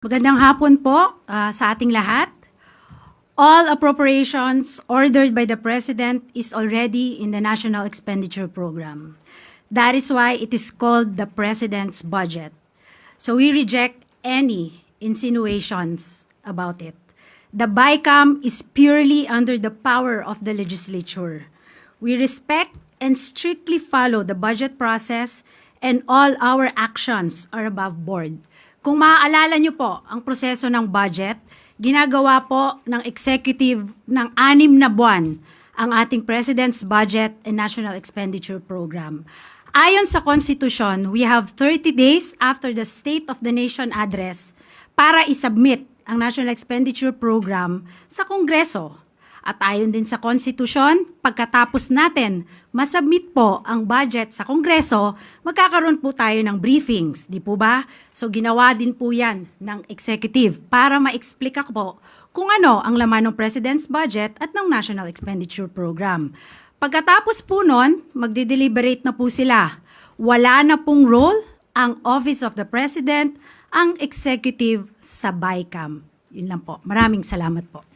Magandang hapon po sa ating lahat. All appropriations ordered by the President is already in the National Expenditure Program. That is why it is called the President's Budget. So we reject any insinuations about it. The BICAM is purely under the power of the legislature. We respect and strictly follow the budget process, and all our actions are above board. Kung maaalala nyo po ang proseso ng budget, ginagawa po ng executive ng 6 na buwan ang ating President's Budget and National Expenditure Program. Ayon sa Constitution, we have 30 days after the State of the Nation Address para isubmit ang National Expenditure Program sa Kongreso. At ayon din sa Constitution, pagkatapos natin masubmit po ang budget sa Kongreso, magkakaroon po tayo ng briefings, di po ba? So ginawa din po yan ng executive para ma-explica po kung ano ang laman ng President's Budget at ng National Expenditure Program. Pagkatapos po nun, magde-deliberate na po sila. Wala na pong role ang Office of the President, ang executive sa BICAM. Yun lang po. Maraming salamat po.